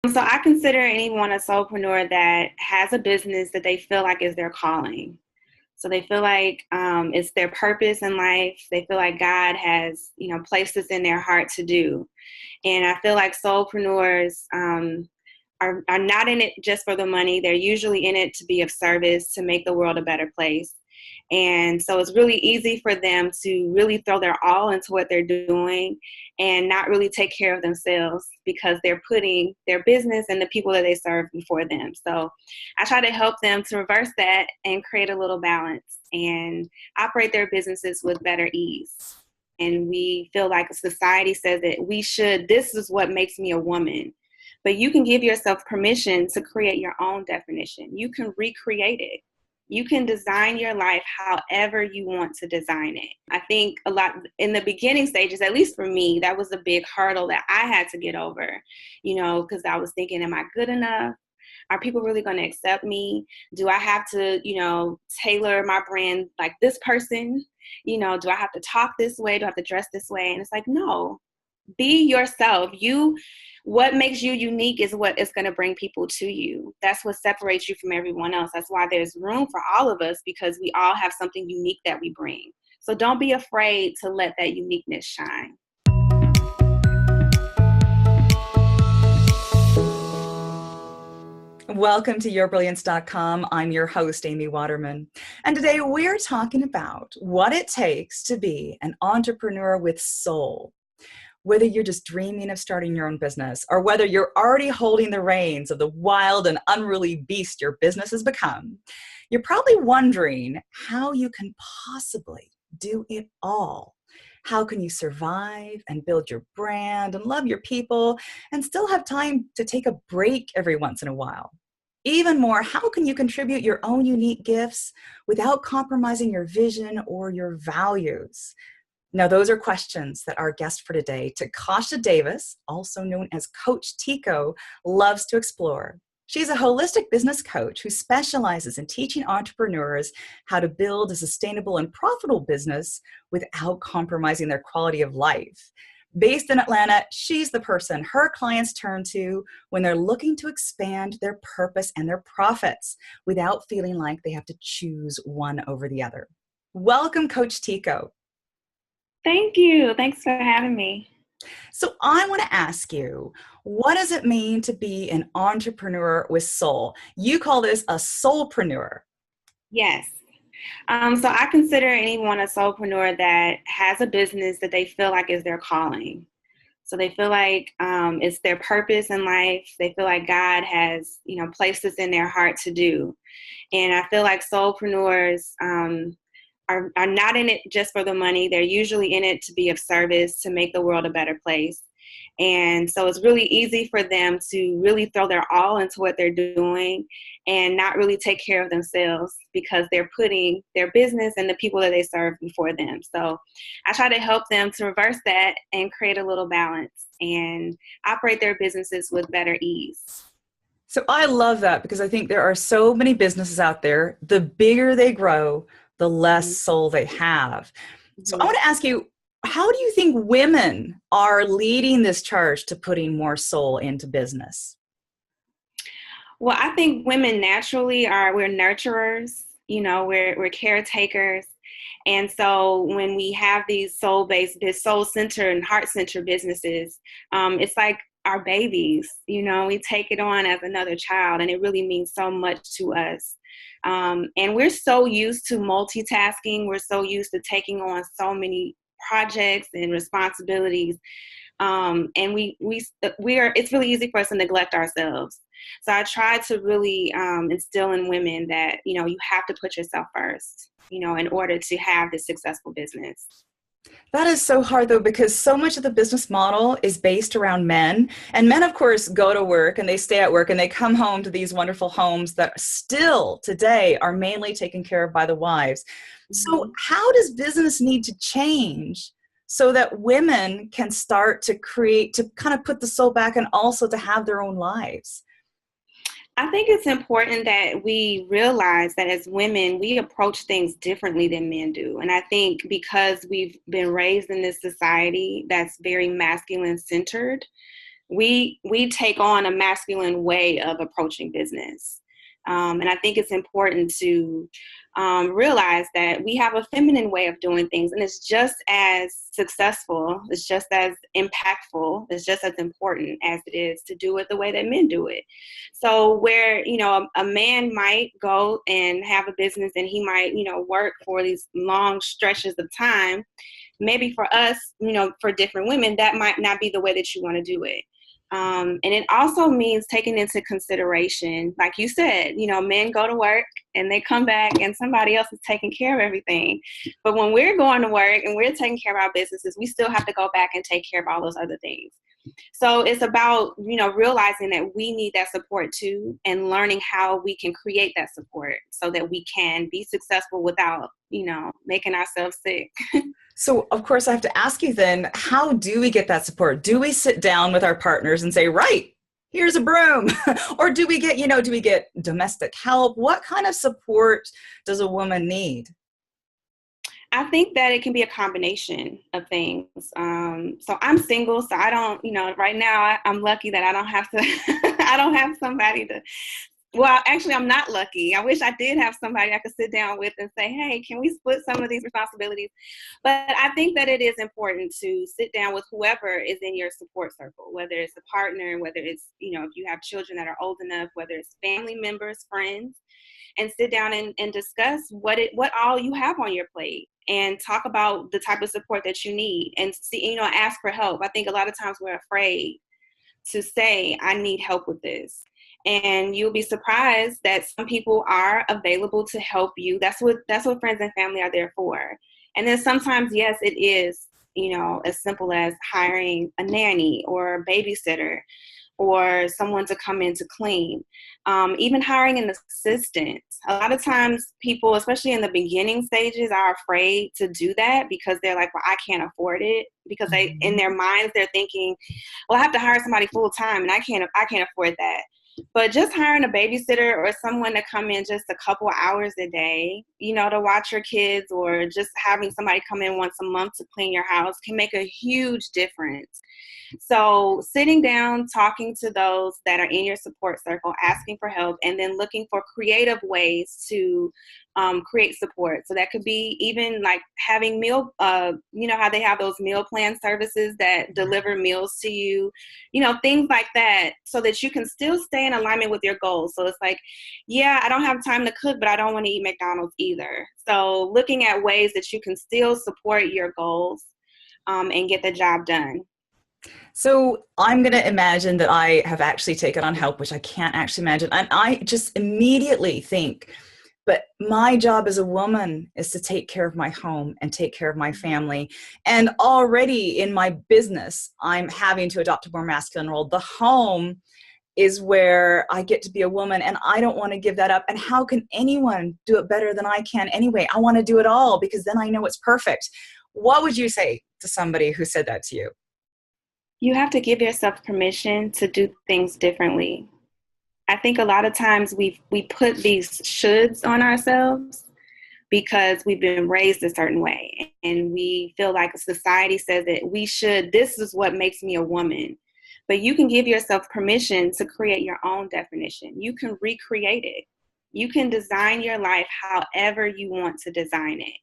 So I consider anyone a soulpreneur that has a business that they feel like is their calling. So they feel like it's their purpose in life. They feel like God has, placed this in their heart to do. And I feel like soulpreneurs are not in it just for the money. They're usually in it to be of service, to make the world a better place. And so it's really easy for them to really throw their all into what they're doing and not really take care of themselves because they're putting their business and the people that they serve before them. So I try to help them to reverse that and create a little balance and operate their businesses with better ease. And we feel like society says that this is what makes me a woman. But you can give yourself permission to create your own definition. You can recreate it. You can design your life however you want to design it. I think a lot in the beginning stages, at least for me, that was a big hurdle that I had to get over, because I was thinking, am I good enough? Are people really going to accept me? Do I have to, tailor my brand like this person? Do I have to talk this way? Do I have to dress this way? And it's like, no, be yourself. What makes you unique is what is going to bring people to you. That's what separates you from everyone else. That's why there's room for all of us, because we all have something unique that we bring. So don't be afraid to let that uniqueness shine. Welcome to yourbrilliance.com. I'm your host, Amy Waterman. And today we're talking about what it takes to be an entrepreneur with soul. Whether you're just dreaming of starting your own business or whether you're already holding the reins of the wild and unruly beast your business has become, you're probably wondering how you can possibly do it all. How can you survive and build your brand and love your people and still have time to take a break every once in a while? Even more, how can you contribute your own unique gifts without compromising your vision or your values? Now, those are questions that our guest for today, Tikoshia Davis, also known as Coach Tico, loves to explore. She's a holistic business coach who specializes in teaching entrepreneurs how to build a sustainable and profitable business without compromising their quality of life. Based in Atlanta, she's the person her clients turn to when they're looking to expand their purpose and their profits without feeling like they have to choose one over the other. Welcome, Coach Tico. Thank you. Thanks for having me. So I want to ask you, what does it mean to be an entrepreneur with soul? You call this a soulpreneur. Yes. So I consider anyone a soulpreneur that has a business that they feel like is their calling. So they feel like it's their purpose in life. They feel like God has, placed this in their heart to do. And I feel like soulpreneurs are not in it just for the money. They're usually in it to be of service, to make the world a better place. And so it's really easy for them to really throw their all into what they're doing and not really take care of themselves because they're putting their business and the people that they serve before them. So I try to help them to reverse that and create a little balance and operate their businesses with better ease. So I love that because I think there are so many businesses out there. The bigger they grow, the less soul they have. So I want to ask you, how do you think women are leading this charge to putting more soul into business? Well, I think women naturally we're nurturers, we're caretakers. And so when we have these soul-based, soul-centered and heart-centered businesses, it's like our babies, we take it on as another child, and it really means so much to us. And we're so used to multitasking. We're so used to taking on so many projects and responsibilities. And it's really easy for us to neglect ourselves. So I try to really instill in women that, you have to put yourself first, in order to have this successful business. That is so hard, though, because so much of the business model is based around men. And men, of course, go to work and they stay at work and they come home to these wonderful homes that still today are mainly taken care of by the wives. So how does business need to change so that women can start to create, to kind of put the soul back and also to have their own lives? I think it's important that we realize that as women, we approach things differently than men do. And I think because we've been raised in this society that's very masculine centered, we take on a masculine way of approaching business. And I think it's important to realize that we have a feminine way of doing things, and it's just as successful, it's just as impactful, it's just as important as it is to do it the way that men do it. So where, a man might go and have a business and he might, work for these long stretches of time, maybe for us, for different women, that might not be the way that you want to do it. And it also means taking into consideration, like you said, men go to work and they come back and somebody else is taking care of everything. But when we're going to work and we're taking care of our businesses, we still have to go back and take care of all those other things. So it's about, realizing that we need that support too, and learning how we can create that support so that we can be successful without, making ourselves sick. So, of course, I have to ask you then, how do we get that support? Do we sit down with our partners and say, right, here's a broom? Or do we get domestic help? What kind of support does a woman need? I think that it can be a combination of things. So I'm single, so I don't, right now I'm lucky that I don't have to, I don't have somebody to, well, actually I'm not lucky. I wish I did have somebody I could sit down with and say, hey, can we split some of these responsibilities? But I think that it is important to sit down with whoever is in your support circle, whether it's a partner, whether it's, if you have children that are old enough, whether it's family members, friends, and sit down and discuss what all you have on your plate, and talk about the type of support that you need, and see, ask for help. I think a lot of times we're afraid to say, I need help with this. And you'll be surprised that some people are available to help you. That's what friends and family are there for. And then sometimes, yes, it is, as simple as hiring a nanny or a babysitter or someone to come in to clean. Even hiring an assistant. A lot of times people, especially in the beginning stages, are afraid to do that because they're like, well, I can't afford it. Because in their minds, they're thinking, well, I have to hire somebody full time and I can't afford that. But just hiring a babysitter or someone to come in just a couple hours a day, to watch your kids, or just having somebody come in once a month to clean your house can make a huge difference. So sitting down, talking to those that are in your support circle, asking for help, and then looking for creative ways to create support. So that could be even like having meal, how they have those meal plan services that deliver meals to you, things like that, so that you can still stay in alignment with your goals. So it's like, yeah, I don't have time to cook, but I don't want to eat McDonald's either. So looking at ways that you can still support your goals and get the job done. So I'm going to imagine that I have actually taken on help, which I can't actually imagine. And I just immediately think, but my job as a woman is to take care of my home and take care of my family. And already in my business, I'm having to adopt a more masculine role. The home is where I get to be a woman, and I don't want to give that up. And how can anyone do it better than I can anyway? I want to do it all because then I know it's perfect. What would you say to somebody who said that to you? You have to give yourself permission to do things differently. I think a lot of times we put these shoulds on ourselves because we've been raised a certain way, and we feel like society says that we should, this is what makes me a woman. But you can give yourself permission to create your own definition. You can recreate it. You can design your life however you want to design it.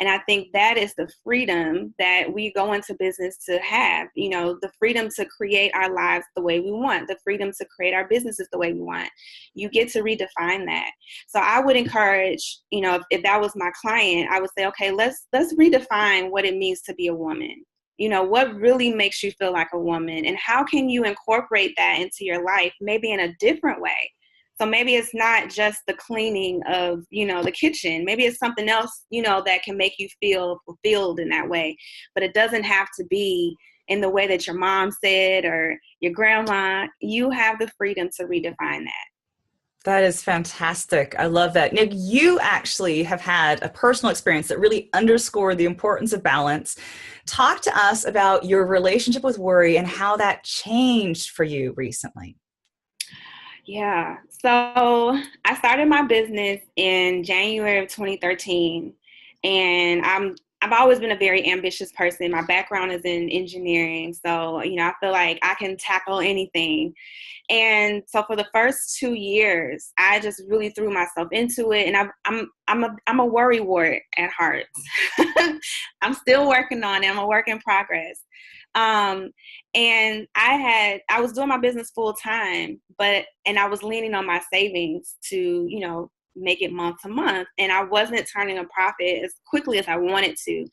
And I think that is the freedom that we go into business to have, the freedom to create our lives the way we want, the freedom to create our businesses the way we want. You get to redefine that. So I would encourage, if that was my client, I would say, okay, let's redefine what it means to be a woman. What really makes you feel like a woman, and how can you incorporate that into your life, maybe in a different way? So maybe it's not just the cleaning of, the kitchen. Maybe it's something else, that can make you feel fulfilled in that way. But it doesn't have to be in the way that your mom said or your grandma. You have the freedom to redefine that. That is fantastic. I love that. Now, you actually have had a personal experience that really underscored the importance of balance. Talk to us about your relationship with worry and how that changed for you recently. Yeah. So I started my business in January of 2013, and I've always been a very ambitious person. My background is in engineering. So, I feel like I can tackle anything. And so for the first 2 years, I just really threw myself into it. And I'm a worrywart at heart. I'm still working on it. I'm a work in progress. And I was doing my business full time, and I was leaning on my savings to, make it month to month. And I wasn't turning a profit as quickly as I wanted to.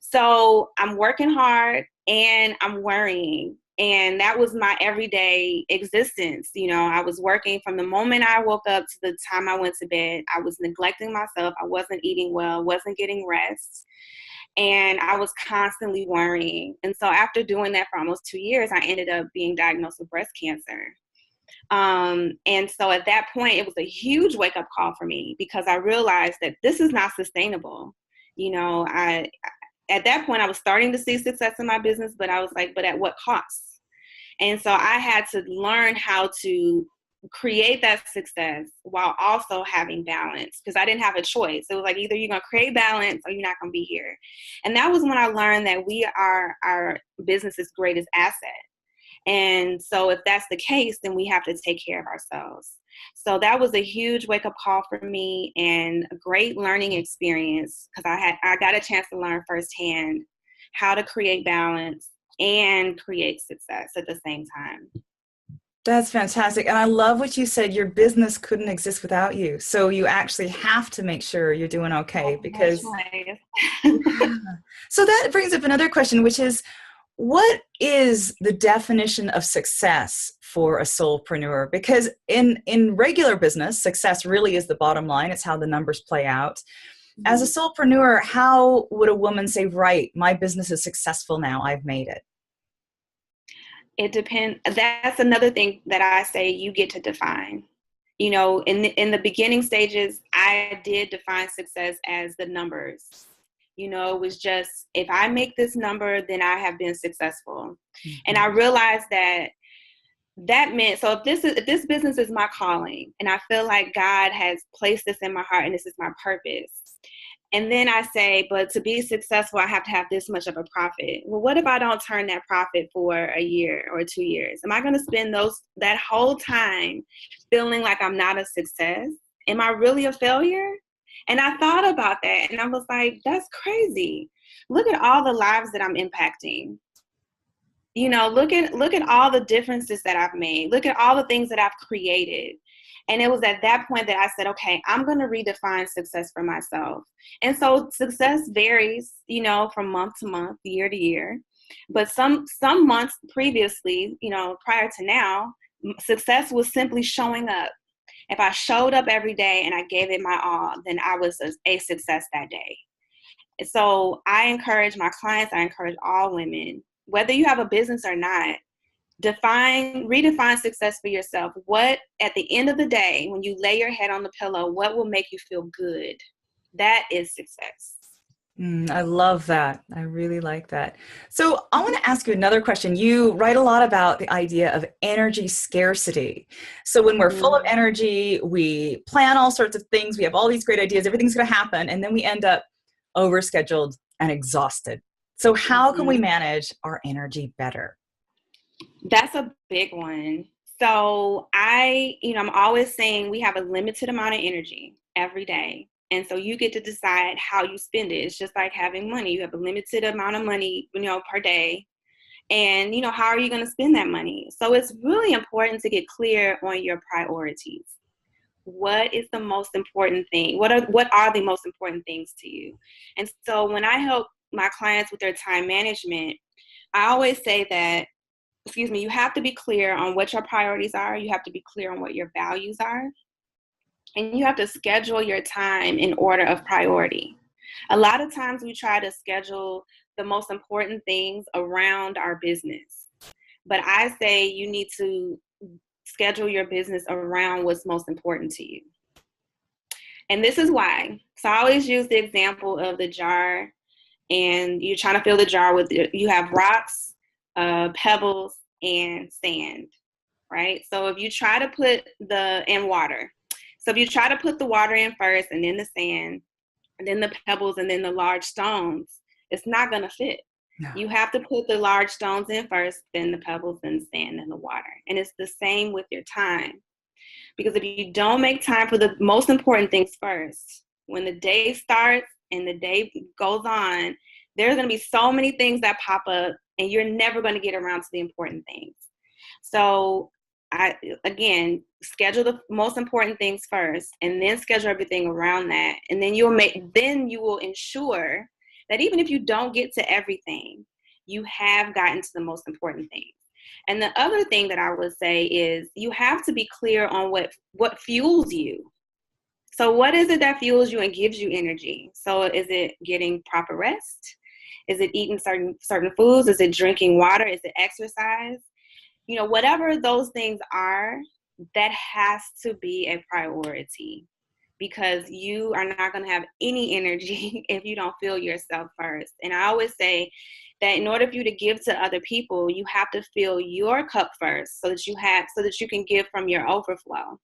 So I'm working hard and I'm worrying. And that was my everyday existence. I was working from the moment I woke up to the time I went to bed. I was neglecting myself. I wasn't eating well, wasn't getting rest. And I was constantly worrying. And so after doing that for almost 2 years, I ended up being diagnosed with breast cancer. And so at that point, it was a huge wake up call for me because I realized that this is not sustainable. At that point, I was starting to see success in my business, but I was like, but at what cost? And so I had to learn how to create that success while also having balance, because I didn't have a choice. It was like, either you're going to create balance or you're not going to be here. And that was when I learned that we are our business's greatest asset. And so if that's the case, then we have to take care of ourselves. So that was a huge wake up call for me and a great learning experience, because I got a chance to learn firsthand how to create balance and create success at the same time. That's fantastic. And I love what you said. Your business couldn't exist without you. So you actually have to make sure you're doing okay, because yeah. So that brings up another question, which is, what is the definition of success for a soulpreneur? Because in regular business, success really is the bottom line. It's how the numbers play out. As a soulpreneur, how would a woman say, right, my business is successful now, I've made it? It depends. That's another thing that I say you get to define. In the beginning stages, I did define success as the numbers. It was just, if I make this number, then I have been successful. Mm-hmm. And I realized that meant, so if this business is my calling, and I feel like God has placed this in my heart and this is my purpose. And then I say, but to be successful, I have to have this much of a profit. Well, what if I don't turn that profit for a year or 2 years? Am I going to spend that whole time feeling like I'm not a success? Am I really a failure? And I thought about that, and I was like, that's crazy. Look at all the lives that I'm impacting. Look at all the differences that I've made. Look at all the things that I've created. And it was at that point that I said, okay, I'm going to redefine success for myself. And so success varies, from month to month, year to year. But some months previously, prior to now, success was simply showing up. If I showed up every day and I gave it my all, then I was a success that day. So I encourage my clients, I encourage all women, whether you have a business or not, redefine success for yourself. What, at the end of the day, when you lay your head on the pillow, what will make you feel good? That is success. I love that. I really like that. So I want to ask you another question. You write a lot about the idea of energy scarcity. So when we're full of energy, we plan all sorts of things. We have all these great ideas. Everything's going to happen. And then we end up overscheduled and exhausted. So how can we manage our energy better? That's a big one. So I'm always saying we have a limited amount of energy every day. And so you get to decide how you spend it. It's just like having money. You have a limited amount of money, per day. And, how are you going to spend that money? So it's really important to get clear on your priorities. What is the most important thing? What are the most important things to you? And so when I help my clients with their time management, I always say that, you have to be clear on what your priorities are. You have to be clear on what your values are. And you have to schedule your time in order of priority. A lot of times we try to schedule the most important things around our business. But I say you need to schedule your business around what's most important to you. And this is why. So I always use the example of the jar, and you're trying to fill the jar with, you have rocks, pebbles, and sand, right? So if you try to put and water. So if you try to put the water in first and then the sand, and then the pebbles and then the large stones, It's not going to fit. No. You have to put the large stones in first, then the pebbles, then the sand, and the water. And it's the same with your time. Because if you don't make time for the most important things first, when the day starts and the day goes on, there's going to be so many things that pop up, and you're never going to get around to the important things. So again, schedule the most important things first, and then schedule everything around that. And then you will ensure that even if you don't get to everything, you have gotten to the most important things. And the other thing that I would say is you have to be clear on what fuels you. So what is it that fuels you and gives you energy? So is it getting proper rest? Is it eating certain foods? Is it drinking water? Is it exercise? Whatever those things are, that has to be a priority, because you are not going to have any energy if you don't fill yourself first. And I always say that in order for you to give to other people, you have to fill your cup first so that you can give from your overflow.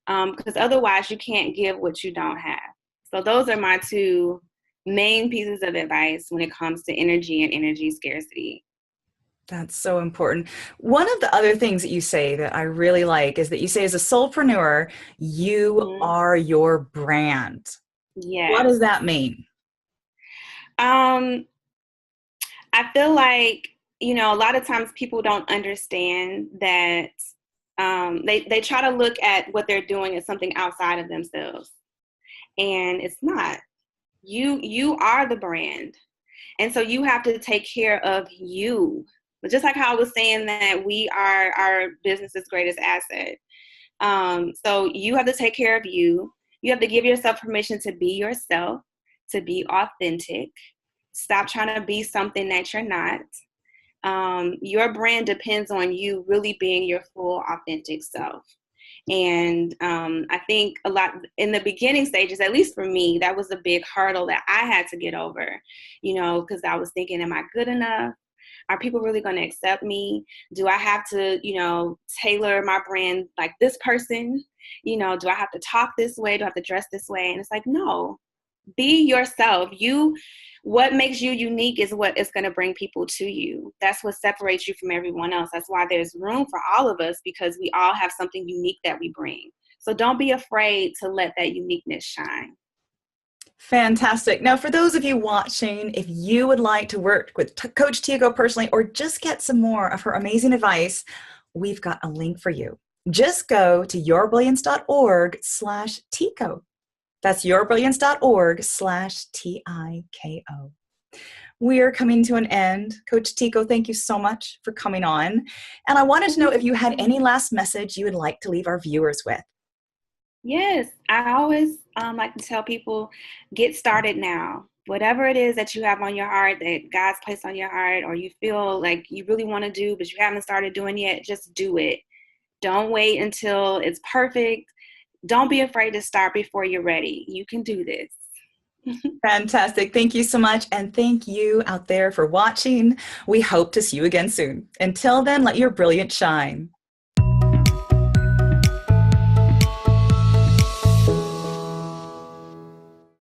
Because otherwise you can't give what you don't have. So those are my two main pieces of advice when it comes to energy and energy scarcity. That's so important. One of the other things that you say that I really like is that you say, as a soulpreneur, you are your brand. Yes. What does that mean? I feel like, a lot of times people don't understand that they try to look at what they're doing as something outside of themselves. And it's not. You are the brand. And so you have to take care of you. But just like how I was saying that we are our business's greatest asset. So you have to take care of you. You have to give yourself permission to be yourself, to be authentic. Stop trying to be something that you're not. Your brand depends on you really being your full, authentic self. And I think a lot in the beginning stages, at least for me, that was a big hurdle that I had to get over, because I was thinking, am I good enough? Are people really going to accept me? Do I have to, tailor my brand like this person? Do I have to talk this way? Do I have to dress this way? And it's like, no, be yourself. What makes you unique is what is going to bring people to you. That's what separates you from everyone else. That's why there's room for all of us, because we all have something unique that we bring. So don't be afraid to let that uniqueness shine. Fantastic. Now, for those of you watching, if you would like to work with Coach Tiko personally, or just get some more of her amazing advice, we've got a link for you. Just go to yourbrilliance.org/Tiko. That's yourbrilliance.org/TIKO. We are coming to an end. Coach Tiko, thank you so much for coming on. And I wanted to know if you had any last message you would like to leave our viewers with. Yes, I always like to tell people, get started now. Whatever it is that you have on your heart, that God's placed on your heart, or you feel like you really want to do, but you haven't started doing yet, just do it. Don't wait until it's perfect. Don't be afraid to start before you're ready. You can do this. Fantastic. Thank you so much. And thank you out there for watching. We hope to see you again soon. Until then, let your brilliance shine.